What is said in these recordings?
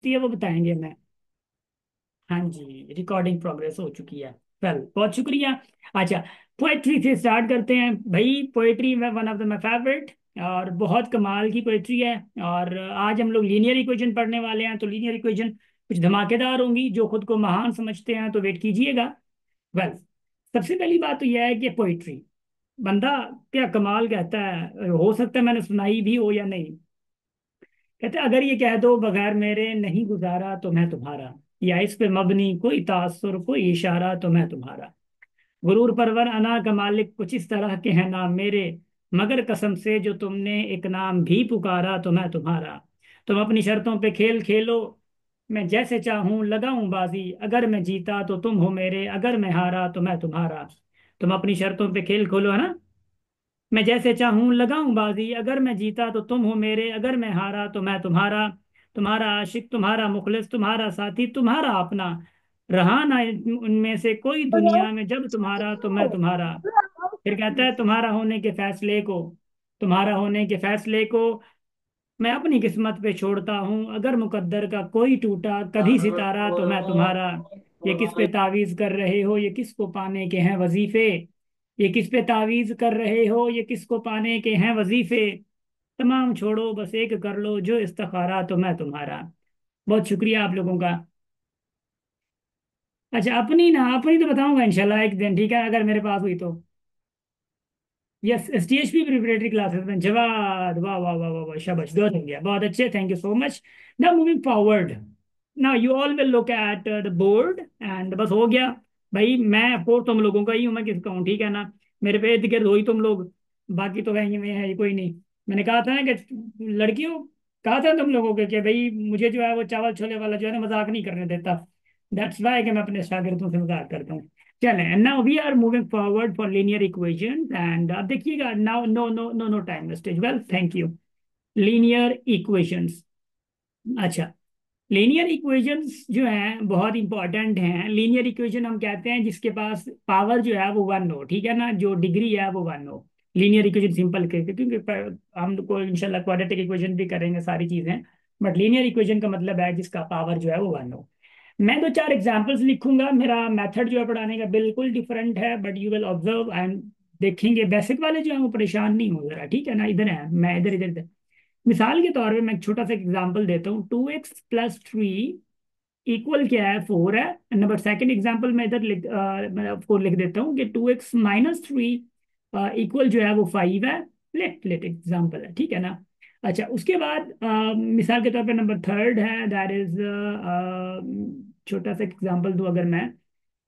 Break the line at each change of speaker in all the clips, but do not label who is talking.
दिखती है वो बताएंगे हमें। हाँ जी, रिकॉर्डिंग प्रोग्रेस हो चुकी है। वेल, बहुत शुक्रिया। अच्छा, पोएट्री से स्टार्ट करते हैं भाई। पोएट्री में one of the my favourite, और बहुत कमाल की पोएट्री है। और आज हम लोग लीनियर इक्वेशन पढ़ने वाले हैं, तो लीनियर इक्वेशन कुछ धमाकेदार होंगी। जो खुद को महान समझते हैं तो वेट कीजिएगा। वेल, सबसे पहली बात तो यह है कि पोइट्री, बंदा क्या कमाल कहता है, हो सकता है मैंने सुनाई भी हो या नहीं। कहते अगर ये कह दो बगैर मेरे नहीं गुजारा तो मैं तुम्हारा, या इस पे मबनी कोई तासुर कोई इशारा तो मैं तुम्हारा। गुरूर परवर अना का मालिक कुछ इस तरह के हैं नाम मेरे, मगर कसम से जो तुमने एक नाम भी पुकारा तो मैं तुम्हारा। तुम अपनी शर्तों पे खेल खेलो, मैं जैसे चाहूं लगाऊं बाजी, अगर मैं जीता तो तुम हो मेरे, अगर मैं हारा तो मैं तुम्हारा। तुम अपनी शर्तों पे खेल खोलो, है ना। मैं जैसे चाहूं लगाऊं बाजी, अगर मैं जीता तो तुम हो मेरे, अगर मैं हारा तो मैं तुम्हारा। तुम्हारा आशिक तुम्हारा मुखलिस तुम्हारा साथी तुम्हारा अपना, रहा ना उनमें से कोई दुनिया में जब तुम्हारा तो मैं तुम्हारा। फिर कहता है तुम्हारा होने के फैसले को मैं अपनी किस्मत पे छोड़ता हूँ, अगर मुकद्दर का कोई टूटा कभी सितारा तो मैं तुम्हारा। ये किस पे तावीज कर रहे हो, ये किस को पाने के हैं वजीफे, ये किस पे तावीज कर रहे हो, ये किस को पाने के हैं वजीफे, तमाम छोड़ो बस एक कर लो जो इस्तखारा तो मैं तुम्हारा। बहुत शुक्रिया आप लोगों का। अच्छा, अपनी तो बताऊंगा इंशाल्लाह एक दिन, ठीक है, अगर मेरे पास हुई तो। यस, एसटीएचपी प्रिपरेटरी क्लासेस में जवाब, वाह वाह वाह वाह वाह, शाबाश, बहुत हो गया, बहुत अच्छे, thank you so much. Now moving forward, now you all will look at the board and बस हो गया। भाई मैं फोर्थ तुम लोगों का ही हूँ, मैं किसका हूँ, ठीक है ना। मेरे पे इर्द गिर्द हो ही तुम लोग, बाकी तो कहीं में है ही कोई नहीं। मैंने कहा था ना कि लड़कियों, कहा था तुम लोगों के कि भाई मुझे जो है वो चावल छोले वाला जो है ना मजाक नहीं करने देता। दैट्स वाई कि मैं अपने शागिर्दों से मजाक करता हूँ। चलें, now we are moving forward for linear equations and आप देखिएगा, now no no no no time wastage, well thank you. Linear equations. अच्छा, लीनियर इक्वेशंस जो हैं बहुत इंपॉर्टेंट हैं। लीनियर इक्वेशन हम कहते हैं जिसके पास पावर जो है वो वन हो, ठीक है ना, जो डिग्री है वो वन हो। लीनियर इक्वेशन सिंपल करके, क्योंकि हम को इंशाल्लाह क्वाड्रेटिक इक्वेशन भी करेंगे सारी चीजें, बट लीनियर इक्वेशन का मतलब है जिसका पावर जो है वो वन हो। मैं दो चार एग्जांपल्स लिखूंगा, मेरा मेथड जो है पढ़ाने का बिल्कुल डिफरेंट है, but you will observe and देखेंगे बेसिक वाले जो है वो परेशान नहीं हो जरा, ठीक है ना। इधर है, मैं इधर इधर इधर। मिसाल के तौर पे मैं एक छोटा सा एग्जांपल देता हूँ, 2x+3 इक्वल क्या है, 4 है। नंबर सेकंड एग्जांपल मैं इधर मैं आपको लिख देता हूँ कि 2x-3 इक्वल जो है वो 5 है। लेट लेट एग्जांपल है, ठीक है ना। अच्छा, उसके बाद मिसाल के तौर पे नंबर थर्ड है, दैट इज छोटा सा एग्जांपल दूं अगर मैं,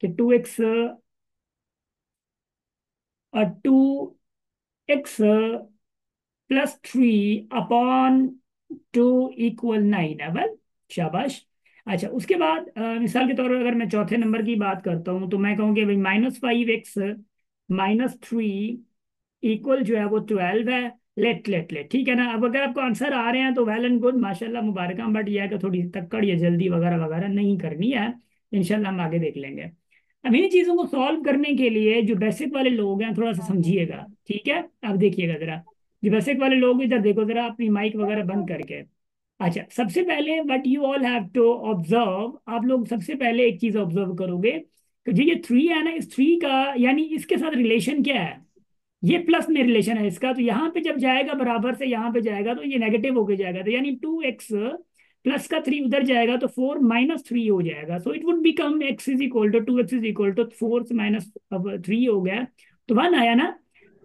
कि 2x+3 इक्वल 9 है। वेल, शाबाश। अच्छा, उसके बाद मिसाल के तौर पर अगर मैं चौथे नंबर की बात करता हूँ तो मैं कहूँगी भाई -5x-3 इक्वल जो है वो 12 है। लेट ठीक है ना। अब अगर आपको आंसर आ रहे हैं तो वेल एंड गुड, माशाल्लाह, मुबारक, बट यह है कि थोड़ी तक्कड़ या जल्दी वगैरह वगैरह नहीं करनी है। इंशाल्लाह हम आगे देख लेंगे। अब इन चीज़ों को सॉल्व करने के लिए जो बेसिक वाले लोग हैं थोड़ा सा समझिएगा, ठीक है। अब देखिएगा जरा, जो बेसिक वाले लोग इधर देखो जरा, अपनी माइक वगैरह बंद करके। अच्छा, सबसे पहले what you all have to observe, आप लोग सबसे पहले एक चीज ऑब्जर्व करोगे कि जो ये थ्री है ना, इस थ्री का यानी इसके साथ रिलेशन क्या है। ये प्लस में रिलेशन है इसका, तो यहाँ पे जब जाएगा बराबर से यहाँ पे जाएगा तो ये नेगेटिव होके जाएगा, तो यानी 2x प्लस का 3 उधर जाएगा तो 4-3 हो जाएगा। So it would become x = 2x = 4 से माइनस अब 3 हो गया, तो 1 आया ना।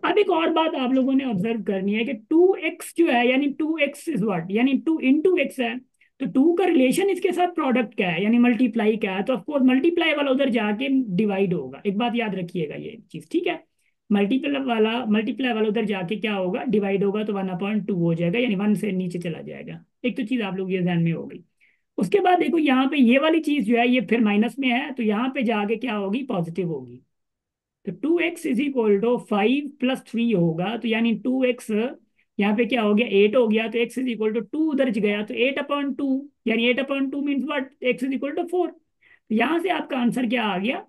अब एक और बात आप लोगों ने ऑब्जर्व करनी है कि 2x जो है, यानी 2x इज व्हाट, यानी 2 × x है, तो 2 का रिलेशन इसके साथ प्रोडक्ट क्या है, यानी मल्टीप्लाई क्या है, तो ऑफकोर्स मल्टीप्लाई वाला उधर जाके डिवाइड होगा। एक बात याद रखिएगा ये चीज, ठीक है। मल्टीप्लाई वाला उधर जाके क्या होगा, डिवाइड होगा, तो 1/2 हो जाएगा, यानी 1 से नीचे चला जाएगा। एक तो चीज आप लोग ये ध्यान में हो गई। उसके बाद देखो यहाँ पे ये वाली चीज जो है ये फिर माइनस में है, तो यहाँ पे जाके क्या होगी, पॉजिटिव होगी। तो 2x = 5 + 3 होगा, तो यानी 2x यहाँ पे क्या हो गया, 8 हो गया, तो x = 2 उधर गया, तो 8/2, यानी 8/2 मीन्स व्हाट, x = 4। तो यहाँ से आपका आंसर क्या आ गया,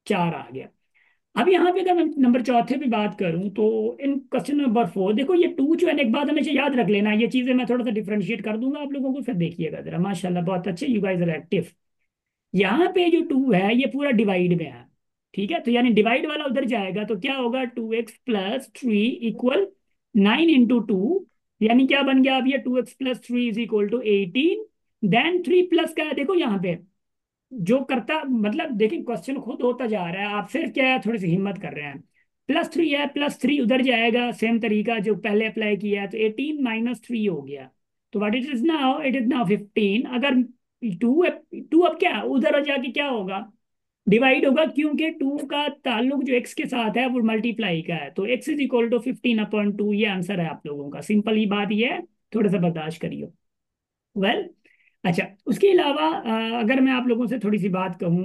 4 आ गया। अब यहाँ पे अगर मैं नंबर चौथे पे बात करूं तो इन क्वेश्चन नंबर 4 देखो, ये टू जो है ना, एक बात हमेशा याद रख लेना, ये चीजें मैं थोड़ा सा डिफरेंशिएट कर दूंगा आप लोगों को, फिर देखिएगा जरा, माशाल्लाह बहुत अच्छे, यू गाइस आर एक्टिव। यहाँ पे जो टू है ये पूरा डिवाइड में है, ठीक है, तो यानी डिवाइड वाला उधर जाएगा, तो क्या होगा, 2x+3 इक्वल 9 × 2, यानी क्या बन गया अब ये, 2x+3 is equal to 18। Then 3 plus का है, देखो यहाँ पे जो करता, मतलब देखिए क्वेश्चन खुद होता जा रहा है, आप सिर्फ क्या है थोड़ी सी हिम्मत कर रहे हैं। +3 है, +3 उधर जाएगा, सेम तरीका जो पहले अप्लाई किया है, तो 18 - 3 हो गया, तो व्हाट इट इज नाउ 15। अगर टू, टू अब क्या उधर जाके क्या होगा, डिवाइड होगा, क्योंकि टू का ताल्लुक जो एक्स के साथ है वो मल्टीप्लाई का है, तो x इज इक्वल टू 15/2, ये आंसर है आप लोगों का, सिंपल ही बात ये है, थोड़ा सा बर्दाश्त करिए। वेल, अच्छा उसके अलावा अगर मैं आप लोगों से थोड़ी सी बात कहूँ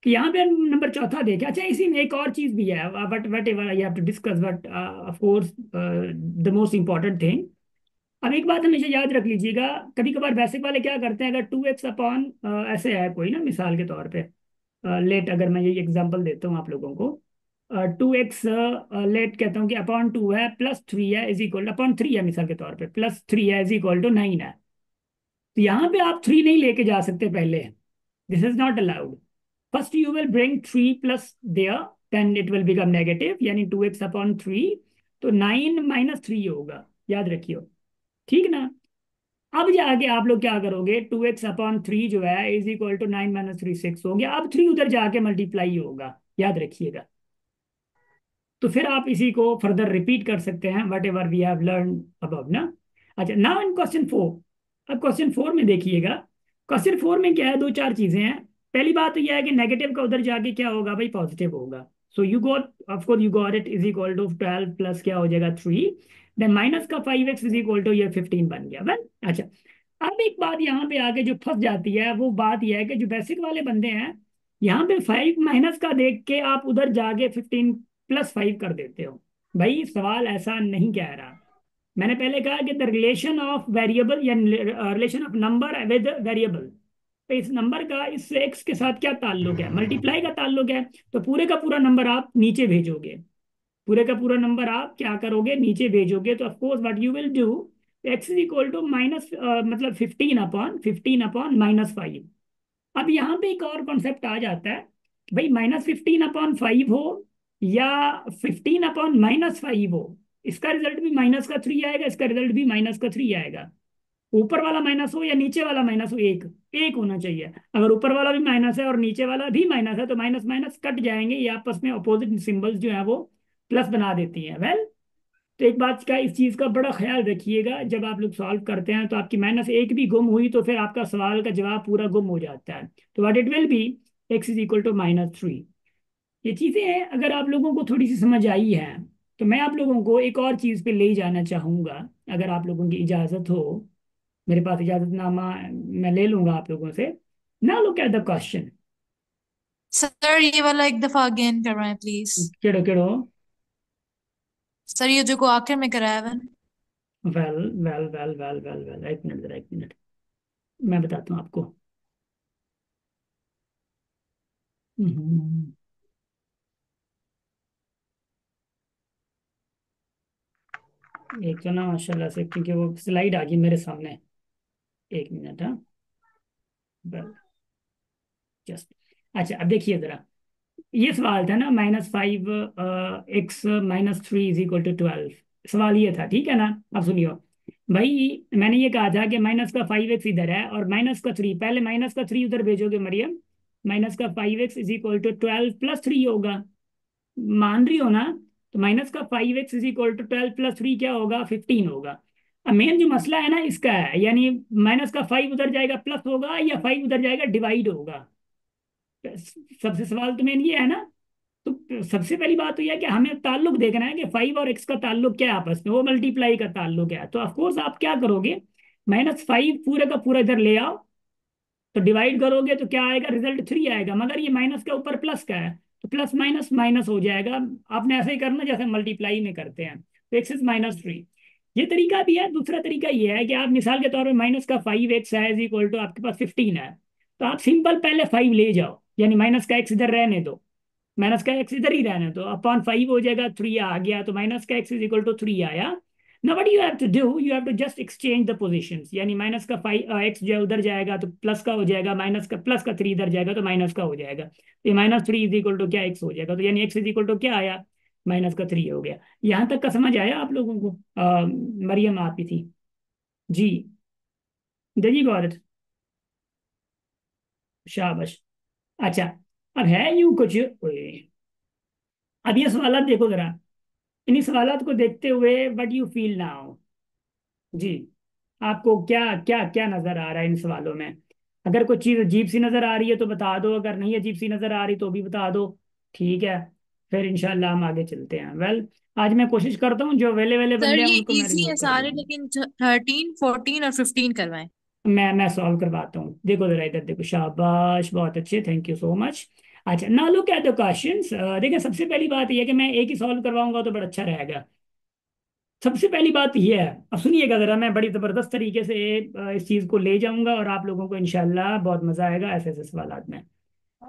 कि यहाँ पे नंबर चौथा देखे, अच्छा इसी में एक और चीज भी है, but whatever I have to discuss, but of course the most important thing. अब एक बात हमेशा याद रख लीजिएगा, कभी कभार बेसिक वाले क्या करते हैं, अगर 2x अपॉन ऐसे है कोई ना, मिसाल के तौर पे लेट, अगर मैं ये एग्जांपल देता हूँ आप लोगों को, 2x लेट कहता हूँ कि अपॉन 2 है, +3 है इज इक्वल, अपॉन 3 है मिसाल के तौर पे, +3 है इज इक्वल टू 9 है, तो यहाँ पे आप 3 नहीं लेके जा सकते पहले, this is not allowed. First you will bring 3 plus there, then it will become negative, यानी 2x/3, तो 9 - 3 होगा, याद रखियो, ठीक ना। अब जाके आप लोग क्या करोगे, 2x/3 जो है इज इक्वल टू 9 - 3 6 हो गया, अब 3 उधर जाके मल्टीप्लाई होगा, याद रखिएगा। तो फिर आप इसी को फर्दर रिपीट कर सकते हैं, whatever we have learn above ना। अच्छा, नाउ इन क्वेश्चन 4, अब क्वेश्चन 4 में देखिएगा, क्वेश्चन 4 में क्या है, दो चार चीजें हैं। पहली बात तो यह है कि नेगेटिव का उधर जाके क्या होगा भाई, पॉजिटिव होगा, so you got, of course you got it, is equal to 12 plus क्या हो जाएगा 3, देन माइनस का 5x इज इक्वल टू ये 15 बन गया, वेल। अच्छा, अब एक बात यहाँ पे आके जो फंस जाती है, वो बात यह है कि जो बेसिक वाले बंदे हैं, यहाँ पे 5 माइनस का देख के आप उधर जाके 15 +5 कर देते हो। भाई सवाल ऐसा नहीं कह रहा, मैंने पहले कहा कि द रिलेशन ऑफ वेरिएबल या relation of number with variable, तो इस नंबर का इस एक्स के साथ क्या ताल्लुक है, मल्टीप्लाई का ताल्लुक है, तो पूरे का पूरा नंबर आप नीचे भेजोगे, पूरे का पूरा नंबर आप क्या करोगे, नीचे भेजोगे, तो of course what you will do, x is equal to minus, मतलब 15/15 - 5। अब यहाँ पे एक और कॉन्सेप्ट आ जाता है, भाई -15/5 हो या 15/-5 हो, इसका रिजल्ट भी -3 आएगा, इसका रिजल्ट भी -3 आएगा। ऊपर वाला माइनस हो या नीचे वाला माइनस हो, एक एक होना चाहिए। अगर ऊपर वाला भी माइनस है और नीचे वाला भी माइनस है, तो माइनस माइनस कट जाएंगे, ये आपस में अपोजिट सिंबल्स जो है वो प्लस बना देती हैं, वेल। तो एक बात का, इस चीज का बड़ा ख्याल रखिएगा, जब आप लोग सॉल्व करते हैं तो आपकी -1 भी गुम हुई तो फिर आपका सवाल का जवाब पूरा गुम हो जाता है, तो what it will be, x is equal to -3। ये चीजें हैं, अगर आप लोगों को थोड़ी सी समझ आई है, तो मैं आप लोगों को एक और चीज पे ले जाना चाहूंगा, अगर आप लोगों की इजाजत हो, मेरे पास इजाजतनामा मैं ले लूंगा आप लोगों से। ना look at the question.
Sir ये वाला एक दफा अगेन करवाएं प्लीज।
केड़ो केड़ो।
सर ये जो को आखिर में कराया हुआ है ना।
Well well well well well well, एक मिनट जरा, एक मिनट, मैं बताता हूँ आपको। हम्म, एक तो ना माशाल्लाह से, क्योंकि वो स्लाइड आ गई मेरे सामने, एक मिनट, हाँ, वेल, जस्ट, अच्छा अब देखिए जरा, ये सवाल था ना, -5x - 3 इज इक्वल टू 12, सवाल ये था, ठीक है ना। अब सुनियो भाई, मैंने ये कहा था कि माइनस का 5x इधर है और -3, पहले -3 उधर भेजोगे Maryam, -5x is equal to 12 + 3 होगा, मान रही हो ना। तो -5x इज इक्वल टू 12 + 3 क्या होगा, 15 होगा। अब मेन जो मसला है ना इसका है, यानी -5 उधर जाएगा प्लस होगा या 5 उधर जाएगा डिवाइड होगा, सबसे सवाल तो मेन ये है ना। तो सबसे पहली बात तो यह है कि हमें ताल्लुक देखना है कि 5 और x का ताल्लुक क्या है आपस में, वो मल्टीप्लाई का ताल्लुक है, तो ऑफकोर्स आप क्या करोगे, -5 पूरे का पूरा इधर ले आओ, तो डिवाइड करोगे तो क्या आएगा, रिजल्ट 3 आएगा, मगर ये माइनस के ऊपर प्लस का है, तो प्लस माइनस माइनस हो जाएगा। आपने ऐसे ही करना जैसे मल्टीप्लाई में करते हैं, तो x इज -3। ये तरीका भी है, दूसरा तरीका ये है कि आप मिसाल के तौर पर माइनस का 5x है इज इक्वल टू आपके पास 15 है, तो आप सिंपल पहले 5 ले जाओ, यानी माइनस का x इधर रहने दो, माइनस का एक्स इधर ही रहना है, तो अपॉन 5 हो जाएगा, 3 आ गया, तो माइनस का एक्स इज इक्वल टू 3 आया। ना what you have to do, you have to just exchange the positions, यानी माइनस का 5 एक्स जो है उधर जाएगा तो प्लस का हो जाएगा, माइनस का प्लस का 3 इधर जाएगा तो माइनस का हो जाएगा, तो ये -3 इज इक्वल टू क्या एक्स हो जाएगा, तो यानी एक्स इज इक्वल टू क्या आया, -3 हो गया। यहाँ तक का समझ आया आप लोगों को? मरियम आप ही थी जी, देखिए गौरव, शाबाश। अच्छा, अब है यूं कुछ, ओए, अब ये सवाल देखो जरा, इन्हीं सवालों को देखते हुए व्हाट यू फील नाउ जी, आपको क्या क्या क्या नजर आ रहा है इन सवालों में? अगर कोई चीज अजीब सी नजर आ रही है तो बता दो, अगर नहीं अजीब सी नजर आ रही तो भी बता दो, ठीक है? फिर इंशाल्लाह हम आगे चलते हैं। वेल, आज मैं कोशिश करता हूँ जो वेले वेले
सर
बंदे हैं
ये
उनको मैं
इजी
रिमूव
है
कर
सारे,
दूंगा।
लेकिन 13, 14 और 15 करवाएं।
मैं सॉल्व करवाता हूँ, देखो जरा इधर देखो, शाबाश, बहुत अच्छे, थैंक यू सो मच। अच्छा, ना लुक एट द क्वेश्चंस। देखिए, सबसे पहली बात यह है कि मैं एक ही सॉल्व करवाऊंगा तो बड़ा अच्छा रहेगा। सबसे पहली बात यह है, अब सुनिएगा जरा, मैं बड़ी जबरदस्त तरीके से इस चीज को ले जाऊंगा और आप लोगों को इंशाल्लाह बहुत मजा आएगा ऐसे ऐसे सवालात में।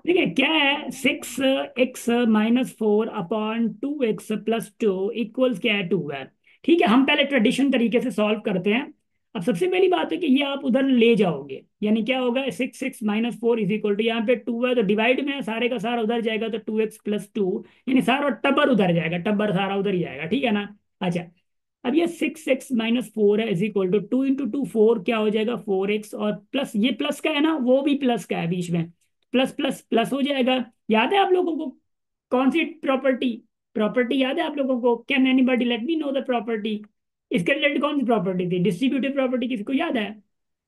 देखिए क्या है, 6x-2 इक्वल्स क्या है, 2 है। ठीक है, हम पहले ट्रेडिशन तरीके से सॉल्व करते हैं। अब सबसे पहली बात है कि ये आप उधर ले जाओगे, यानी क्या होगा, 6x-4 इज इक्वल टू, यहाँ पे 2 है तो डिवाइड में है, सारे का सारा उधर जाएगा तो 2x+2, यानी सारा टब्बर उधर जाएगा, टब्बर सारा उधर ही जाएगा, ठीक है ना? अच्छा, अब ये 6x-4 है इज इक्वल टू 2 × 2 4, क्या हो जाएगा, 4x, और प्लस ये प्लस का है ना, वो भी प्लस का है बीच में, प्लस प्लस प्लस हो जाएगा। याद है आप लोगों को कौन सी प्रॉपर्टी, प्रॉपर्टी याद है आप लोगों को? Can anybody let me know the property? इसके रिलेटेड कौन सी प्रॉपर्टी थी, डिस्ट्रीब्यूटिव प्रॉपर्टी, किसी को याद है?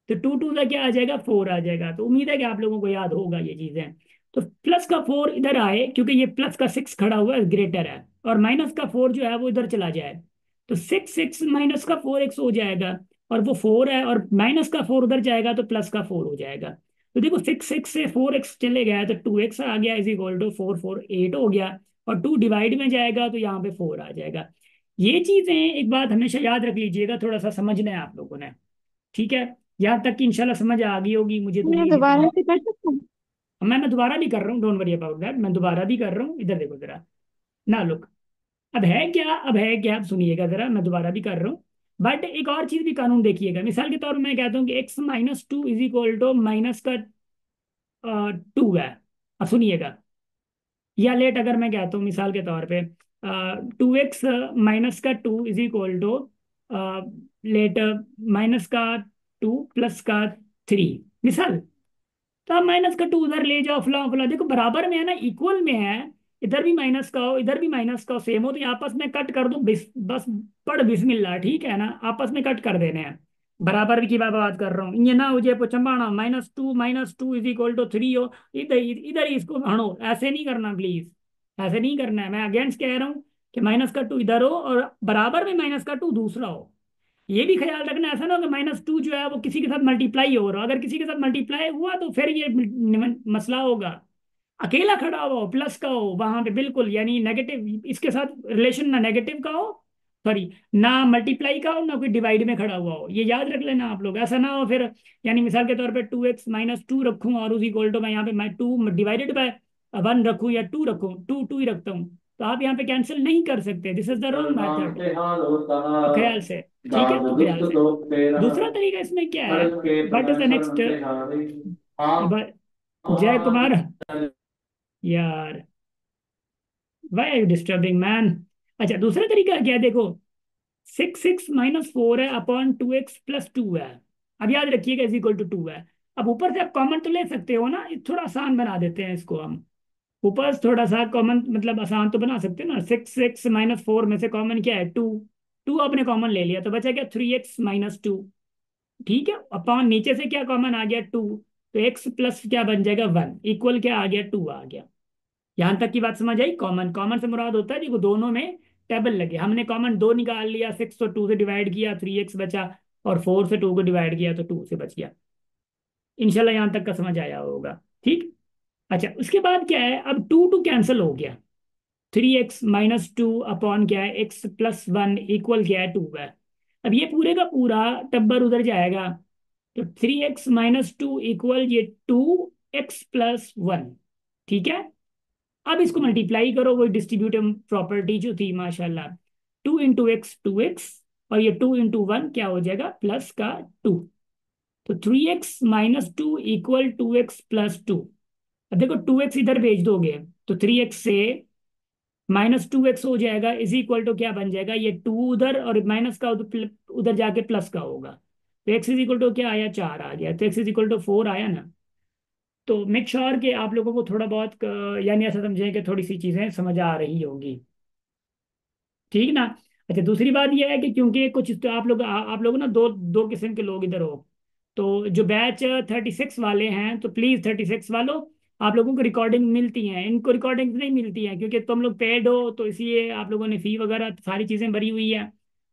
तो 2 2 का क्या आ जाएगा, 4 आ जाएगा, तो उम्मीद है कि आप लोगों को याद होगा ये चीजें। तो प्लस का 4 इधर आए क्योंकि ये प्लस का 6 खड़ा हुआ है, ग्रेटर है, और माइनस का 4 जो है वो इधर चला जाए, तो 6 6 माइनस का 4x हो जाएगा, और वो 4 है, और माइनस का 4 उधर जाएगा तो प्लस का 4 हो जाएगा। तो देखो, 6 6 से 4x चले गया तो 2x आ गया इज इक्वल टू 4 4 8 हो गया, और 2 डिवाइड में जाएगा तो यहाँ पे 4 आ जाएगा। ये चीजें एक बात हमेशा याद रख लीजिएगा, थोड़ा सा समझना है आप लोगों ने, ठीक है? यहाँ तक कि इंशाल्लाह समझ आ गई होगी, मुझे तो
मैं
ये
दोबारा
यकीन।
से कर सकता हूँ?
मैं दोबारा भी कर रहा हूँ, डोंट वरी अबाउट दैट, मैं दोबारा भी कर रहा हूँ, इधर देखो जरा, ना लुक, अब है क्या, अब है क्या, आप सुनिएगा जरा, मैं दोबारा भी कर रहा हूँ। बट एक और चीज भी कानून देखिएगा, मिसाल के तौर पर मैं कहता हूँ कि x-2 is equal to minus का 2 है। अब सुनिएगा, या लेट अगर मैं कहता हूँ मिसाल के तौर पे 2x-2 is equal to late -2 + 3, मिसाल। तो आप माइनस का 2 उधर ले जाओ, फला फला, देखो बराबर में है ना, इक्वल में है, इधर भी माइनस का हो इधर भी माइनस का हो, सेम हो, तो ये आपस में कट कर दो, बस पढ़ बिस्मिल्लाह, ठीक है ना? आपस में कट कर देने हैं, बराबर की बात कर रहा हूँ, ये ना हो जाए चंबाना, -2 इज इक्वल टू 3 हो, इधर इधर ही इसको हणो, ऐसे नहीं करना प्लीज, ऐसे नहीं करना है, मैं अगेंस्ट कह रहा हूँ कि -2 इधर हो और बराबर में -2 दूसरा हो। ये भी ख्याल रखना, ऐसा ना हो कि -2 जो है वो किसी के साथ मल्टीप्लाई हो रहा हो, अगर किसी के साथ मल्टीप्लाई हुआ तो फिर ये मसला होगा। अकेला खड़ा हुआ हो, प्लस का हो वहां पे बिल्कुल, यानी नेगेटिव, इसके साथ रिलेशन ना नेगेटिव का हो, सॉरी, ना मल्टीप्लाई का हो, ना कोई डिवाइड में खड़ा हुआ हो, ये याद रख लेना आप लोग, ऐसा ना हो फिर, यानी मिसाल के तौर पे 2x-2 रखूं और उसी इक्वल टू मैं यहाँ पे मैं 2 डिवाइडेड बाय 1 रखूं या 2 रखूं, 2 2 ही रखता हूँ, तो आप यहाँ पे कैंसिल नहीं कर सकते, this is the wrong method, ख्याल से, ठीक है? तो ख्याल से, दूसरा तरीका इसमें क्या है, what is the next, Jay Kumar, यार why are you disturbing man? अच्छा, दूसरा तरीका क्या है, देखो, 6 6 - 4 है अपॉन 2x+2 है, अब याद रखिएगा इज इक्वल टू 2 है। अब ऊपर से आप कॉमन तो ले सकते हो ना, ये थोड़ा आसान बना देते हैं इसको हम, ऊपर से थोड़ा सा कॉमन मतलब आसान तो बना सकते हैं ना, 6 6 - 4 में से कॉमन क्या है, 2, 2 आपने कॉमन ले लिया तो बचा क्या, 3x-2, ठीक है? अपॉन नीचे से क्या कॉमन आ गया, 2, तो x प्लस क्या बन जाएगा, 1, इक्वल क्या आ गया, 2 आ गया। यहां तक की बात समझ आई? कॉमन, कॉमन से मुराद होता है देखो दोनों में टेबल लगे, हमने कॉमन 2 निकाल लिया, 6 तो 2 से डिवाइड किया, 3x बचा, और 4 से 2 को डिवाइड किया तो 2 से बच गया। इंशाल्लाह यहां तक का समझ आया होगा, ठीक? अच्छा, उसके बाद क्या है, अब 2 2 कैंसिल हो गया, 3x-2 अपॉन क्या है, x+1 इक्वल क्या है, 2 है। अब ये पूरे का पूरा टब्बर उधर जाएगा, तो 3x-2 इक्वल ये 2x+1, ठीक है? अब इसको मल्टीप्लाई करो, वही डिस्ट्रीब्यूटिव प्रॉपर्टी जो थी माशाल्लाह, 2 इंटू एक्स 2x, और ये 2 इंटू 1 क्या हो जाएगा, प्लस का 2। तो 3x - 2 इक्वल 2x + 2। अब देखो 2x इधर भेज दोगे तो 3x से -2x हो जाएगा, इज इक्वल टू क्या बन जाएगा, ये 2 उधर और माइनस का उधर उधर जाके प्लस का होगा। तो x इज इक्वल टू क्या आया, 4 आ गया, तो x इज इक्वल टू 4 आया ना। तो मेक श्योर कि आप लोगों को थोड़ा बहुत यानी ऐसा समझें कि थोड़ी सी चीजें समझ आ रही होंगी, ठीक ना। अच्छा, दूसरी बात यह है कि क्योंकि कुछ तो आप लोग ना दो दो किस्म के लोग इधर हो। तो जो बैच 36 वाले हैं, तो प्लीज 36 वालों, आप लोगों को रिकॉर्डिंग मिलती हैं, इनको रिकॉर्डिंग नहीं मिलती हैं क्योंकि तुम लोग पेड हो, तो इसलिए आप लोगों ने फी वगैरह सारी चीजें भरी हुई है।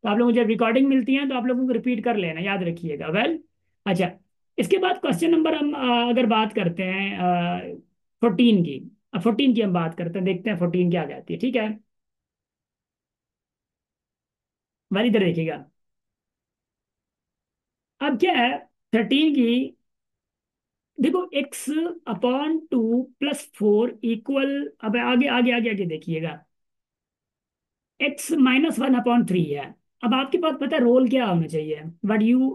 तो आप लोगों को जब रिकॉर्डिंग मिलती है तो आप लोगों को रिपीट कर लेना, याद रखिएगा। वेल, अच्छा, इसके बाद क्वेश्चन नंबर हम अगर बात करते हैं 14 की। अब 14 की हम बात करते हैं, देखते हैं 14 क्या कहती है, ठीक है। वाली इधर देखिएगा। अब क्या है 13 की, देखो x/2 + 4 इक्वल, अब आगे आगे आगे आगे देखिएगा, x - 1/3 है। अब आपके पास पता है रोल क्या होना चाहिए, but you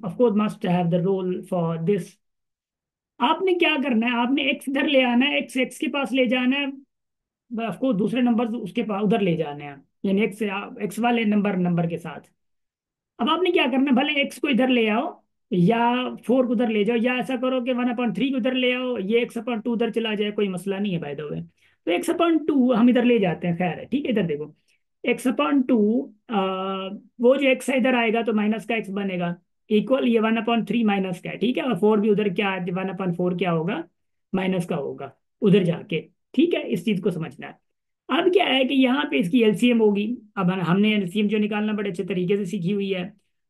of course must have the role for this. आपने क्या करना है, आपने x इधर ले आना है, x x के पास ले जाना है, ऑफ कोर्स दूसरे नंबर उसके पास उधर ले जाने हैं, यानी x वाले नंबर नंबर के साथ। अब आपने क्या करना है, भले एक्स को इधर ले आओ या 4 को उधर ले जाओ, या ऐसा करो कि 1/3 को उधर ले आओ, ये x/2 उधर चला जाए, कोई मसला नहीं है बाय द वे। तो x/2 हम इधर ले जाते हैं, खैर है, ठीक है। इधर देखो x/2, वो जो x है इधर आएगा तो माइनस का x बनेगा, इक्वल ये 1/3 माइनस का है, ठीक है। और 4 भी उधर क्या है, 1/4 क्या होगा, माइनस का होगा उधर जाके, ठीक है। इस चीज को समझना है। अब क्या है कि यहाँ पे इसकी एलसीएम होगी। अब हमने एलसीएम जो निकालना बड़े अच्छे तरीके से सीखी हुई है।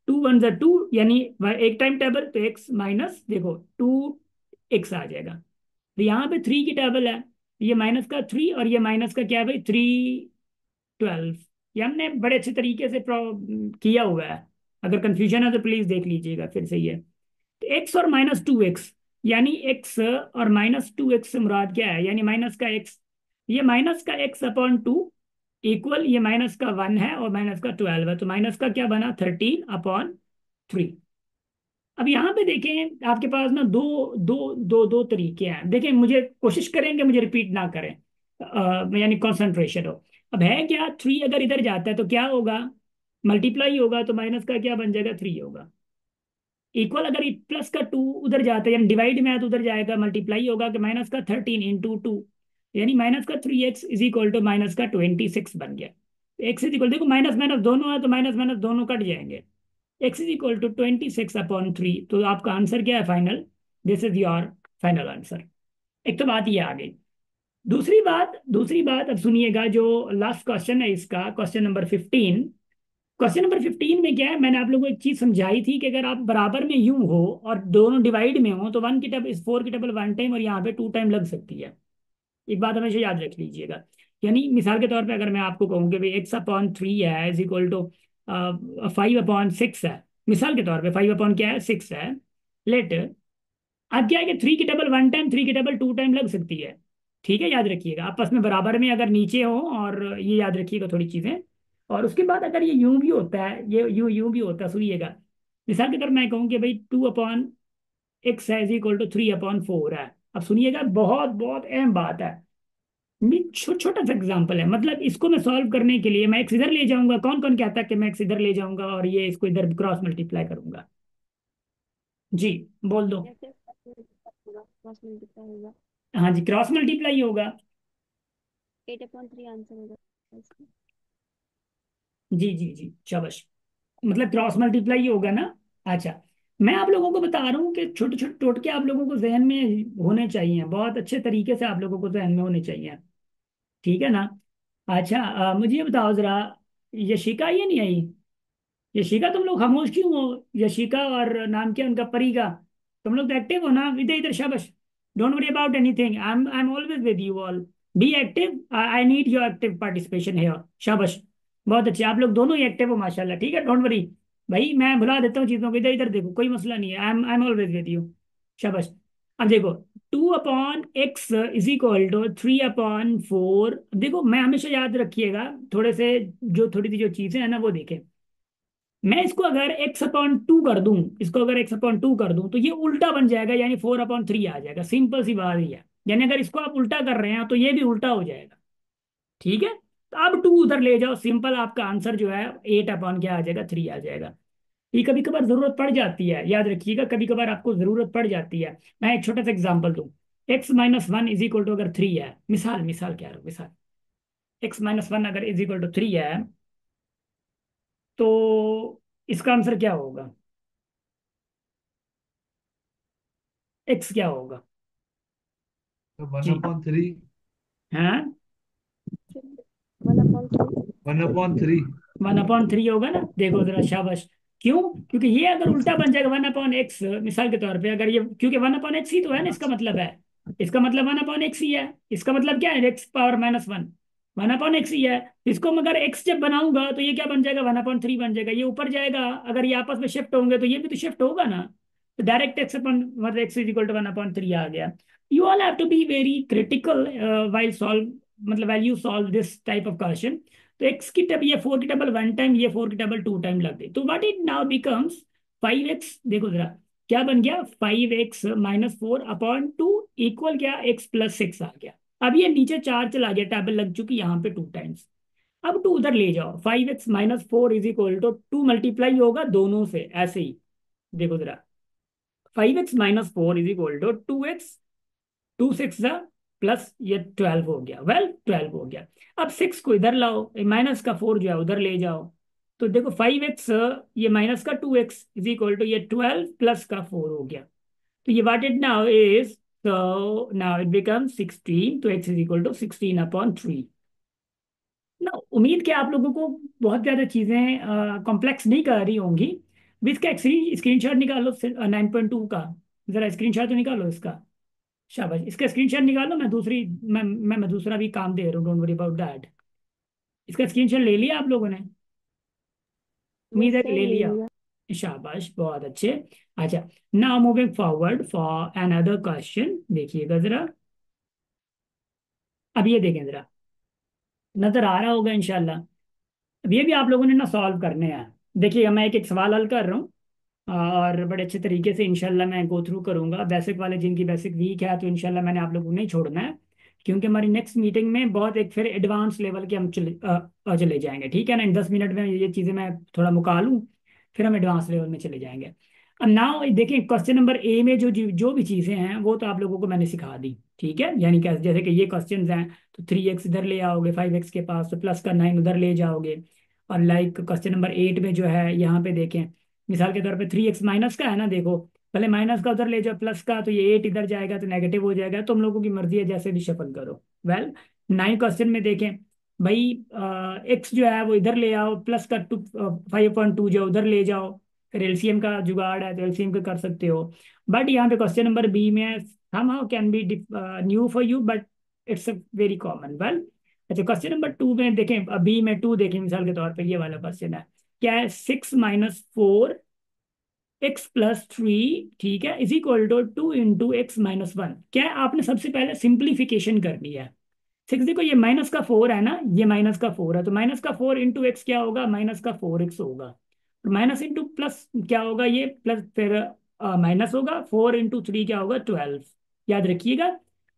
2 × 1 = 2, यानी एक टाइम टेबल, तो एक्स माइनस देखो 2x आ जाएगा। तो यहाँ पे 3 की टेबल है, ये माइनस का 3 और ये माइनस का क्या है भाई, 3 12। ये हमने बड़े अच्छे तरीके से किया हुआ है। अगर कंफ्यूजन है तो प्लीज देख लीजिएगा फिर से ये। तो एक्स और -2x, यानी x और -2x से मुराद क्या है, यानी माइनस का x, ये माइनस का x/2 इक्वल ये माइनस का 1 है और माइनस का 12 है, तो माइनस का क्या बना, 13/3। अब यहाँ पे देखें आपके पास ना दो दो दो दो तरीके हैं, देखें, मुझे कोशिश करेंगे मुझे रिपीट ना करें, यानी कंसंट्रेशन हो। अब है क्या, 3 अगर इधर जाता है तो क्या होगा, मल्टीप्लाई होगा, तो माइनस का क्या बन जाएगा, 3 होगा। इक्वल अगर प्लस का 2 उधर जाता है, यानी डिवाइड में है तो उधर जाएगा, मल्टीप्लाई होगा कि माइनस का 13 × 2, यानी माइनस का 3x is equal to minus का 26 बन गया। एक्स इज इक्वल, देखो माइनस माइनस दोनों है तो माइनस माइनस दोनों कट जाएंगे। एक्स इज इक्वल टू 26/3, तो आपका आंसर क्या है final, this is your final answer. एक तो बात ये आ गई। दूसरी बात अब सुनिएगा, जो लास्ट क्वेश्चन है इसका, क्वेश्चन नंबर 15। क्वेश्चन नंबर 15 में क्या है, मैंने आप लोगों को एक चीज समझाई थी कि अगर आप बराबर में यूं हो और दोनों डिवाइड में हो तो 1 की टेबल इस 4 की टेबल 1 टाइम और यहाँ पे 2 टाइम लग सकती है। एक बात हमेशा याद रख लीजिएगा। यानी मिसाल के तौर पे अगर मैं आपको कहूँ कि भाई x/3 है इज इक्वल टू 5/6 है, मिसाल के तौर पे 5 क्या है, 6 है। लेट, अब क्या है कि 3 की टेबल 1 टाइम, 3 की टेबल 2 टाइम लग सकती है, ठीक है। याद रखिएगा आपस में बराबर में अगर नीचे हो, और ये याद रखिएगा थोड़ी चीजें। और उसके बाद अगर ये यूं भी होता है, ये यूं यूं भी होता है, सुनिएगा। मिसाल के तौर मैं कहूँ कि भाई 2/x है इज इक्वल टू 3/4 है। अब सुनिएगा, बहुत बहुत अहम बात है। छोटा सा एग्जांपल है, मतलब इसको मैं सॉल्व करने के लिए मैं एक्स इधर ले जाऊंगा, कौन कौन कहता है कि मैं एक्स इधर ले जाऊंगा और ये इसको इधर क्रॉस मल्टीप्लाई करूंगा, जी बोल दो।
जैसे क्रॉस मल्टीप्लाई होगा।
हाँ जी, क्रॉस मल्टीप्लाई होगा।
8/3 आंसर होगा इसका।
जी जी जी, शाबाश। मतलब क्रॉस मल्टीप्लाई होगा ना। अच्छा, मैं आप लोगों को बता रहा हूँ कि छोटे छोटे टोटके आप लोगों को जहन में होने चाहिए, बहुत अच्छे तरीके से आप लोगों को जहन में होने चाहिए, ठीक है ना। अच्छा, मुझे ये बताओ जरा, यशिका ये नहीं आई, यशिका तुम लोग खामोश क्यों हो, यशिका और नाम क्या उनका, परी का, तुम लोग तो एक्टिव हो ना, इधर इधर, शाबाश। Don't worry about anything, I am always with you all, be active, I need your active participation है, शाबाश। बहुत अच्छे, आप लोग दोनों ही एक्टिव हो माशाल्लाह, ठीक है, डोंट वरी। भाई मैं भुला देता हूँ चीजों को, इधर इधर देखो, कोई मसला नहीं है, I am always with you, शाबाश। अब देखो, 2/x इज इक्वल टू 3/4। देखो मैं हमेशा याद रखिएगा, थोड़े से जो थोड़ी सी जो चीजें हैं ना वो देखें। मैं इसको अगर x/2 कर दूं, इसको अगर x/2 कर दूं तो ये उल्टा बन जाएगा, यानी 4/3 आ जाएगा। सिंपल सी बात ही है। यानी अगर इसको आप उल्टा कर रहे हैं तो ये भी उल्टा हो जाएगा। ठीक है, तो अब 2 उधर ले जाओ, सिंपल आपका आंसर जो है 8 क्या आ जाएगा, 3 आ जाएगा। ये कभी कभार जरूरत पड़ जाती है, याद रखिएगा, कभी कभार आपको जरूरत पड़ जाती है। मैं एक छोटा सा एग्जांपल दूं। x-1 इज इक्वल टू अगर 3 है, मिसाल मिसाल कह रहा हूँ, मिसाल x-1 अगर इज इक्वल टू 3 है, तो इसका आंसर क्या होगा? x क्या होगा?
तो वन
जी।
अपॉन थ्री
हाँ,
1/3।
1/3।
1/3 होगा ना, देखो जरा, शाबाश। क्यों? क्योंकि ये अगर उल्टा बन जाएगा 1/x, मिसाल के तौर पे अगर ये, क्योंकि 1/x ही तो है ना, इसका मतलब है, इसका मतलब 1/x ही है। इसका मतलब क्या है, x⁻−1 1/x ही है। इसको मैं अगर x जब बनाऊंगा तो ये क्या बन जाएगा, 1/3 बन जाएगा। ये ऊपर जाएगा, अगर ये आपस में शिफ्ट होंगे तो ये भी तो शिफ्ट होगा ना। तो डायरेक्ट मतलब x इज इक्वल टू 1/3 आ गया। You all have to be very critical while solve, मतलब value solve this type of question. तो x की टेबल, ये 4 की टेबल 1 टाइम, ये 4 की टेबल 2 टाइम लग गई, तो what it now becomes 5x। देखो जरा, क्या बन गया, 5x-4/2 इक्वल क्या, x+6 आ गया। अब ये नीचे 4 चला गया, टेबल लग चुकी यहाँ पे 2 टाइम्स। अब 2 उधर ले जाओ, 5x-4 is equal to 2 multiply होगा दोनों से ऐसे ही। देखो जरा, 5x-4 is equal to 2x, 2 6 plus ये 12 हो गया, वेल 12 हो गया। अब 6 को इधर लाओ, माइनस का 4 जो है उधर ले जाओ। तो देखो 5x, ये माइनस का 2x इज इक्वल टू ये 12 प्लस का 4 हो गया। तो ये what it now is, so now it become 16, तो x इज इक्वल टू 16/3 ना। उम्मीद कि आप लोगों को बहुत ज्यादा चीजें कॉम्प्लेक्स नहीं कर रही होंगी। भी इसका स्क्रीनशॉट निकालो 9.2 का, जरा स्क्रीनशॉट तो निकालो इसका। शाबाश, इसका स्क्रीनशॉट निकालो। मैं दूसरा भी काम दे रहा हूँ, डोंट वरी अबाउट दैट। इसका स्क्रीनशॉट ले लिया आप लोगों ने? उम्मीद
यस
है कि
सर,
ले
ले
लिया।
लिया।
शाबाश, बहुत अच्छे। अच्छा, now moving forward for another question, देखिएगा जरा। अब ये देखें जरा, नजर आ रहा होगा इंशाल्लाह। अब ये भी आप लोगों ने ना सॉल्व करने हैं। देखिएगा, मैं एक एक सवाल हल कर रहा हूँ, और बड़े अच्छे तरीके से इंशाल्लाह मैं गो थ्रू करूंगा। बेसिक वाले जिनकी बेसिक वीक है, तो इंशाल्लाह मैंने आप लोगों को नहीं छोड़ना है, क्योंकि हमारी नेक्स्ट मीटिंग में बहुत एक फिर एडवांस लेवल के हम चले जाएंगे। ठीक है ना, इन 10 मिनट में ये चीज़ें मैं थोड़ा मुका लूँ, फिर हम एडवांस लेवल में चले जाएंगे। अब नाउ देखिए, क्वेश्चन नंबर ए में जो जो भी चीज़ें हैं वो तो आप लोगों को मैंने सिखा दी। ठीक है, यानी कैसे, जैसे कि ये क्वेश्चन हैं, तो 3x इधर ले आओगे 5x के पास, तो प्लस का 9 उधर ले जाओगे। और लाइक क्वेश्चन नंबर 8 में जो है, यहाँ पे देखें, मिसाल के तौर पे 3x माइनस का है ना, देखो पहले माइनस का उधर ले जाओ प्लस का, तो ये 8 इधर जाएगा तो नेगेटिव हो जाएगा। तुम लोगों की मर्जी है, जैसे भी शफल करो। वेल, 9 क्वेश्चन में देखें भाई, एक्स जो है वो इधर ले आओ, प्लस का 5/2 जो उधर ले जाओ। फिर एलसीएम का जुगाड़ है, तो एलसीएम का कर सकते हो। बट यहाँ पे क्वेश्चन नंबर बी में somehow can be new for you, but it's a very common. Well, अच्छा, क्वेश्चन नंबर 2 में देखें, बी में 2 देखें, मिसाल के तौर पर ये वाला क्वेश्चन है। क्या है, 6-4x+3, ठीक है, इज इक्वल टू 2 × x-1। क्या है, आपने सबसे पहले सिंप्लीफिकेशन करनी है। 6, देखो ये माइनस का 4 है ना, ये माइनस का 4 है, तो माइनस का 4 × x क्या होगा, माइनस का 4x होगा। माइनस इंटू प्लस क्या होगा, ये प्लस, फिर माइनस होगा, 4 × 3 क्या होगा, 12। याद रखिएगा,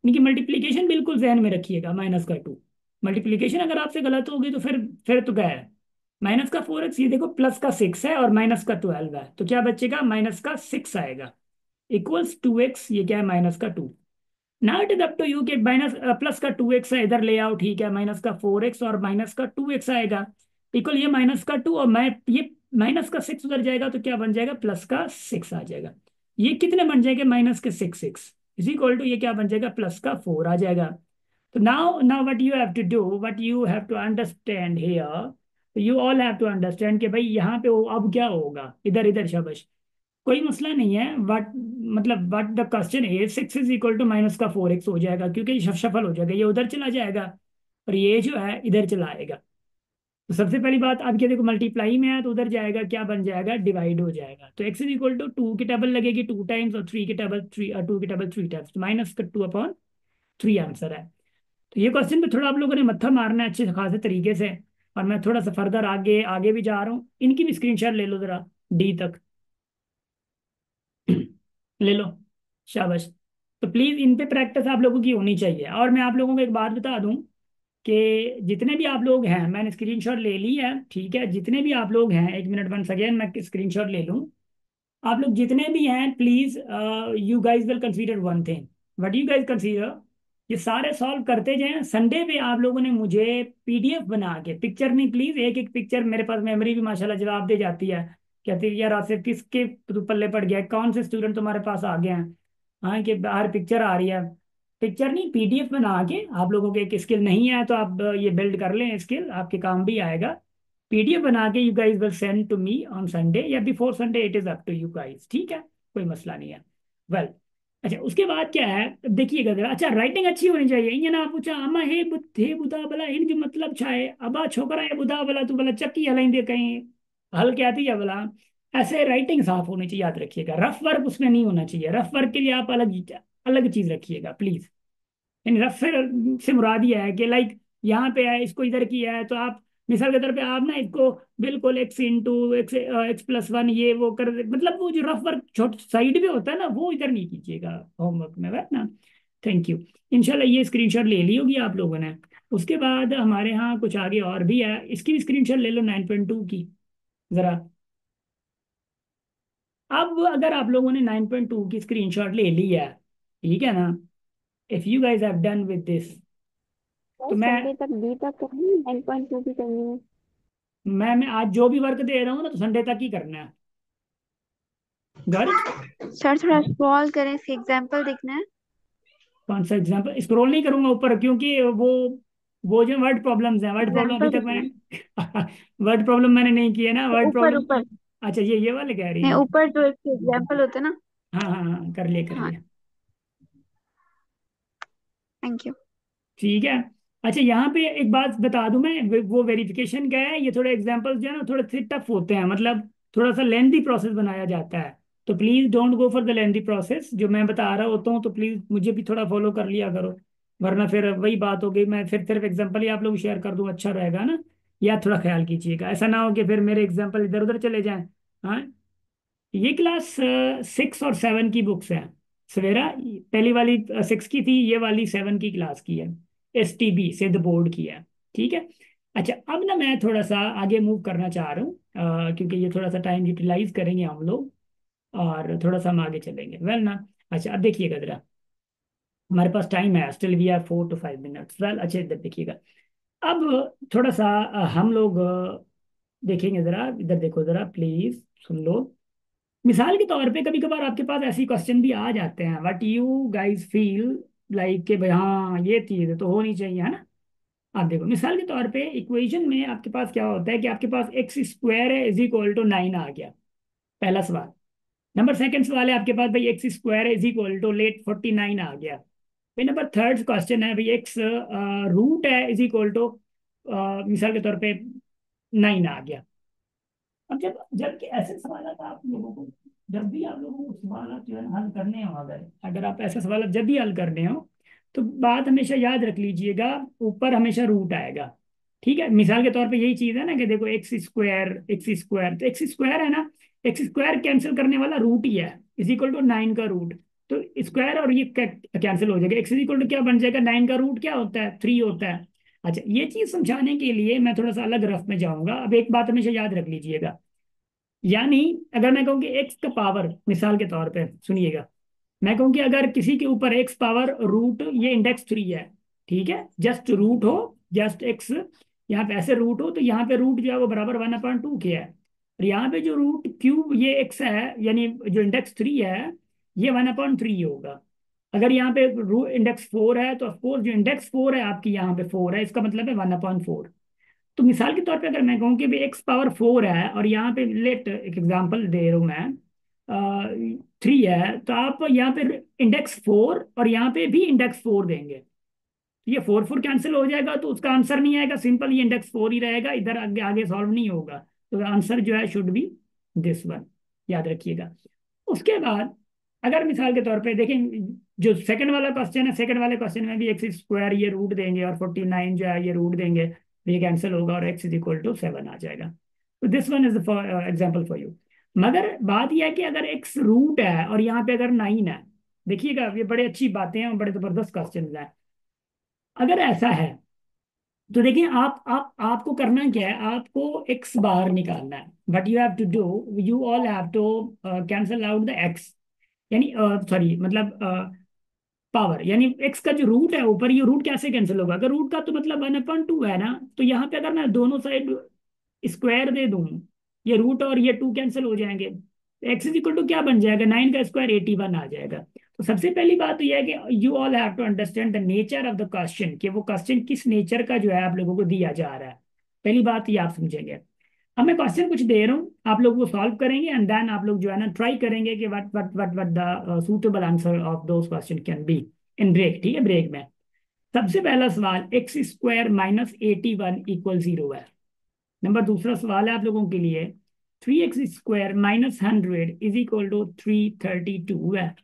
इनकी मल्टीप्लीकेशन बिल्कुल जहन में रखिएगा। -2 मल्टीप्लीकेशन अगर आपसे गलत होगी तो फिर तो क्या है, माइनस का 4x, ये देखो प्लस का 6 है और माइनस का 12 है, तो क्या बचेगा, माइनस का 6 आएगा, इक्वल्स 2x, ये क्या है, -2। Now it is up to you कि माइनस प्लस का 2x है, इधर ले आओ, ठीक है, माइनस का 4x और माइनस का 2x आएगा, इक्वल ये -2 और मैं ये माइनस का 6 उधर जाएगा, तो क्या बन जाएगा, प्लस का 6 आ जाएगा। ये कितने बन जाएंगे, माइनस के 6 इज इक्वल टू ये क्या बन जाएगा, प्लस का 4 आ जाएगा। तो now what you have to do, what you have to understand here, you all have to understand कि भाई यहाँ पे अब क्या होगा, इधर इधर शाबाश, कोई मसला नहीं है। वट मतलब what the question is, 6 is equal to minus का 4x हो जाएगा, क्योंकि ये शफल हो जाएगा, ये उधर चला जाएगा और ये जो है इधर चला आएगा। तो सबसे पहली बात, अब क्या देखो मल्टीप्लाई में है तो उधर जाएगा, क्या बन जाएगा, डिवाइड हो जाएगा। तो x इज इक्वल टू 2 की टेबल लगेगी 2 टाइम्स, और 3 की टेबल 3, 2 की टेबल 3 टाइम्स, तो माइनस का 2/3 आंसर है। तो ये क्वेश्चन पे थोड़ा आप लोगों ने मत्था मारना है अच्छे खासे तरीके से। और मैं थोड़ा सा फर्दर आगे आगे भी जा रहा हूँ, इनकी भी स्क्रीनशॉट ले लो जरा, डी तक ले लो, शाबाश। तो प्लीज इन पे प्रैक्टिस आप लोगों की होनी चाहिए। और मैं आप लोगों को एक बात बता दूं कि जितने भी आप लोग हैं, मैंने स्क्रीनशॉट ले ली है, ठीक है, जितने भी आप लोग हैं, एक मिनट वंस अगेन मैं स्क्रीनशॉट ले लूं। आप लोग जितने भी हैं please, you guys will consider one thing, what you guys consider, ये सारे सॉल्व करते जाएं। संडे पे आप लोगों ने मुझे पीडीएफ बना के, पिक्चर नहीं प्लीज, एक एक पिक्चर, मेरे पास मेमोरी भी माशाल्लाह जवाब दे जाती है, कहती है यार आसिफ किसके पल्ले पड़ गया, कौन से स्टूडेंट तुम्हारे पास आ गए हैं, हाँ कि बाहर पिक्चर आ रही है। पिक्चर नहीं, पीडीएफ बना के, आप लोगों के एक स्किल नहीं है तो आप ये बिल्ड कर लें, स्किल आपके काम भी आएगा। पीडीएफ बना के you guys will send to me on Sunday या before Sunday, it is up to you guys, ठीक है, कोई मसला नहीं है। वेल, अच्छा उसके बाद क्या है, अब देखिएगा जरा, अच्छा राइटिंग अच्छी होनी चाहिए। ये ना पूछा अमा हे बुधा भला इनके मतलब छाए, अबा छोकरा है बुधा भला तू भला चक्की हलाइंदे कहीं, हल क्या थी भला। ऐसे राइटिंग साफ होनी चाहिए, याद रखिएगा, रफ वर्क उसमें नहीं होना चाहिए। रफ वर्क के लिए आप अलग अलग चीज रखिएगा प्लीज। यानी रफ से मुराद ये है कि लाइक यहाँ पे है, इसको इधर किया है, तो आप मिसाल के तौर पे आप ना इसको बिल्कुल x × x+1 ये वो कर, मतलब वो जो रफ वर्क छोट साइड में होता है ना, वो इधर नहीं कीजिएगा होमवर्क में, है ना। Thank you. इंशाल्लाह ये स्क्रीनशॉट ले ली होगी आप लोगों ने। उसके बाद हमारे यहाँ कुछ आगे और भी है, इसकी भी स्क्रीनशॉट ले लो 9.2 की जरा। अब अगर आप लोगों ने 9.2 की स्क्रीनशॉट ले ली है, ठीक है ना, if you guys have done with this, तो मैं
संडे तक बी तक करनी है, 9.2 भी करनी है।
मैं आज जो भी वर्क दे रहा हूँ ना, तो संडे तक ही करना है। Got it?
सर थोड़ा स्क्रॉल करें, इसके एग्जाम्पल देखना है।
कौन सा एग्जांपल? स्क्रॉल नहीं करूंगा ऊपर, क्योंकि वो जो वर्ड प्रॉब्लम्स हैं, वर्ड प्रॉब्लम अभी
एग्जाम्पल
तक
देखना है।
मैंने वर्ड प्रॉब्लम मैंने नहीं किया ना, वर्ड
ऊपर
प्रॉब्लम।
ऊपर,
अच्छा ये वाले कह रही
नहीं
हैं।
ऊपर जो इसके एग्जाम्पल होते हैं ना।
हाँ हाँ हाँ, कर लिए कर
हाँ,
लिए।
Thank you.
ठीक है। अच्छा यहाँ पे एक बात बता दूं मैं, वो वेरिफिकेशन क्या है, ये थोड़े एग्जांपल्स जो है ना थोड़े से टफ होते हैं, मतलब थोड़ा सा लेंथी प्रोसेस बनाया जाता है। तो please don't go for the lengthy process, जो मैं बता रहा होता हूँ तो प्लीज मुझे भी थोड़ा फॉलो कर लिया करो, वरना फिर वही बात हो गई, मैं फिर सिर्फ एग्जांपल ही आप लोग शेयर कर दूं, अच्छा रहेगा ना। या थोड़ा ख्याल कीजिएगा, ऐसा ना हो कि फिर मेरे एग्जाम्पल इधर उधर चले जाएं। हाँ, ये क्लास 6 और 7 की बुक्स हैं। सवेरा पहली वाली 6 की थी, ये वाली 7 की क्लास की है, एसटीबी से द बोर्ड की है, ठीक है। अच्छा अब ना मैं थोड़ा सा आगे मूव करना चाह रहा हूँ, क्योंकि ये थोड़ा सा टाइम यूटिलाइज करेंगे हम लोग, और थोड़ा सा हम आगे चलेंगे, वेल ना। अच्छा अब देखिएगा जरा, हमारे पास टाइम है still, we are 4 to 5 minutes, well अच्छा इधर देखिएगा। अब थोड़ा सा हम लोग देखेंगे, जरा इधर देखो जरा प्लीज, सुन लो। मिसाल के तौर पे कभी कभार आपके पास ऐसी क्वेश्चन भी आ जाते हैं, what you guys feel like कि भाई हाँ ये चीज़ तो होनी चाहिए, है ना। आप देखो मिसाल के तौर पे इक्वेशन में आपके पास क्या होता है कि आपके पास x² है इज इक्वल टू 9 आ गया, पहला सवाल। नंबर सेकंड सवाल है आपके पास, भाई x² है इज इक्वल टू लेट 49 आ गया। भाई नंबर थर्ड क्वेश्चन है, भाई x रूट है इज इक्वल टू मिसाल के तौर पे 9 आ गया। अब जबकि ऐसे सवाल आप लोगों को, जब भी आप लोगों को सवाल जो है हल करने हो, अगर अगर आप ऐसे सवाल जब भी हल करने हो, तो बात हमेशा याद रख लीजिएगा, ऊपर हमेशा रूट आएगा, ठीक है। मिसाल के तौर पे यही चीज है ना कि देखो एक्स स्क्वायर, तो एक्स स्क्वायर है ना, एक्स स्क्वायर कैंसिल करने वाला रूट ही है, इज इक्वल टू 9 का रूट। तो स्क्वायर और ये कैंसिल हो जाएगा, एक्स इज इक्वल टू क्या बन जाएगा, 9 का रूट क्या होता है, 3 होता है। अच्छा ये चीज समझाने के लिए मैं थोड़ा सा अलग रफ में जाऊंगा। अब एक बात हमेशा याद रख लीजिएगा, यानी अगर मैं कहूँ कि एक्स का पावर, मिसाल के तौर पे सुनिएगा, मैं कहूँ कि अगर किसी के ऊपर एक्स पावर रूट, ये इंडेक्स 3 है, ठीक है, जस्ट रूट हो, जस्ट एक्स, यहाँ पे ऐसे रूट हो, तो यहाँ पे रूट जो है वो बराबर 1/2 के है, और यहाँ पे जो रूट क्यूब ये एक्स है, यानी जो इंडेक्स 3 है, ये 1/3 होगा। अगर यहाँ पे रू इंडेक्स 4 है, तो ऑफकोर्स जो इंडेक्स 4 है आपकी यहाँ पे 4 है, इसका मतलब है 1/4। तो मिसाल के तौर पे अगर मैं कहूँ कि भाई x⁴ है, और यहाँ पे लेट एक एग्जांपल दे रहा हूँ मैं, 3 है, तो आप यहाँ पे इंडेक्स 4 और यहाँ पे भी इंडेक्स 4 देंगे। ये 4 4 कैंसिल हो जाएगा तो उसका आंसर नहीं आएगा, सिंपल ये इंडेक्स 4 ही रहेगा, इधर आगे आगे सॉल्व नहीं होगा। तो आंसर जो है शुड बी दिस वन, याद रखिएगा। उसके बाद अगर मिसाल के तौर पे देखें, जो सेकंड वाला क्वेश्चन है, सेकंड वाले क्वेश्चन में भी एक्स स्क्वायर ये रूट देंगे और 49 जो है ये रूट देंगे, तो ये कैंसिल होगा और एक्स इज इक्वल टू 7 आ जाएगा। तो this one is example for you. मगर बात यह है कि अगर एक्स रूट है और यहाँ पे अगर 9 है, देखिएगा ये बड़ी अच्छी बातें हैं और बड़े जबरदस्त क्वेश्चन हैं। अगर ऐसा है तो देखिए आप आपको करना क्या है, आपको एक्स बाहर निकालना है। But you have to do, you all have to cancel out the x, यानी सॉरी मतलब पावर, यानी एक्स का जो रूट है ऊपर, ये रूट कैसे कैंसिल होगा? अगर रूट का तो मतलब 1/2 है ना, तो यहाँ पे अगर मैं दोनों साइड स्क्वायर दे दूं, ये रूट और ये 2 कैंसिल हो जाएंगे, तो एक्स इज इक्वल टू क्या बन जाएगा? 9 का स्क्वायर 81 आ जाएगा। तो सबसे पहली बात तो यह है कि you all have to understand the nature of the question, कि वो क्वेश्चन किस नेचर का जो है आप लोगों को दिया जा रहा है। पहली बात ये आप समझेंगे। अब मैं क्वेश्चन कुछ दे रहा हूँ, आप लोग वो सॉल्व करेंगे एंड देन आप लोग जो है ना ट्राई करेंगे कि what the suitable answer of those question can be in break. ठीक है, ब्रेक में सबसे पहला सवाल, एक्स स्क्वायर माइनस 81 इक्वल 0 है। नंबर दूसरा सवाल है आप लोगों के लिए, 3x square minus 100 is equal to 332 है।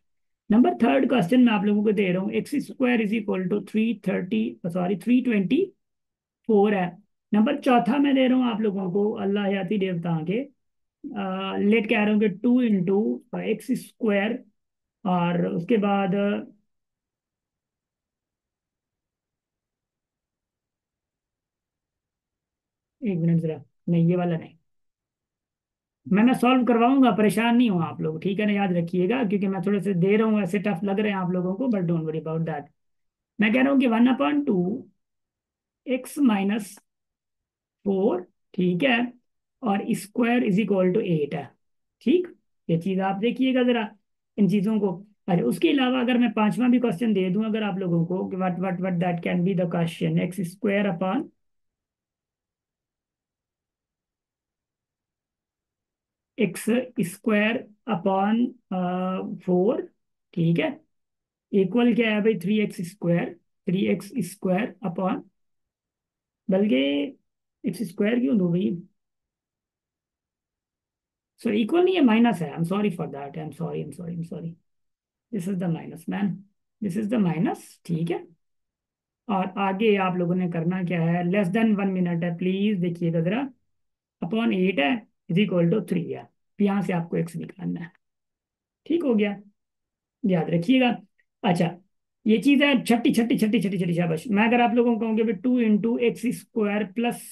नंबर थर्ड क्वेश्चन मैं आप लोगों को दे रहा हूँ, x square is equal to 324 है। नंबर चौथा मैं दे रहा हूँ आप लोगों को, अल्लाह याती देवता के लेट कह रहा हूँ कि 2 × x स्क्वायर, और उसके बाद एक मिनट जरा, नहीं ये वाला नहीं, मैं सॉल्व करवाऊंगा, परेशान नहीं हो आप लोग, ठीक है ना, याद रखिएगा, क्योंकि मैं थोड़े से दे रहा हूँ, ऐसे टफ लग रहे हैं आप लोगों को, but don't worry about that. मैं कह रहा हूँ कि 1/2 x - 4, ठीक है, और स्क्वायर इज इक्वल टू 8 है। ठीक, ये चीज आप देखिएगा जरा इन चीजों को। अरे उसके अलावा अगर मैं पांचवा भी क्वेश्चन दे दूं अगर आप लोगों को, कि what that can be the question, x square upon x square upon 4, ठीक है, इक्वल क्या है भाई? 3x square, 3x square upon, बल्कि एक्स स्क्वायर क्यों दो भाई? सो इक्वल नहीं है, माइनस है, I am sorry for that, I am sorry, this is the minus man, this is the minus, ठीक है। और आगे आप लोगों ने करना क्या है, लेस देन 1 मिनट है, प्लीज देखिएगा जरा, अपॉन 8 है इज इक्वल टू 3 है, यहाँ से आपको एक्स निकालना है। ठीक हो गया, याद रखिएगा। अच्छा, ये चीज है छठी छठी छठी छठी छठी, शाबाश। मैं अगर आप लोगों को कहूँगी 2 × x स्क्वायर प्लस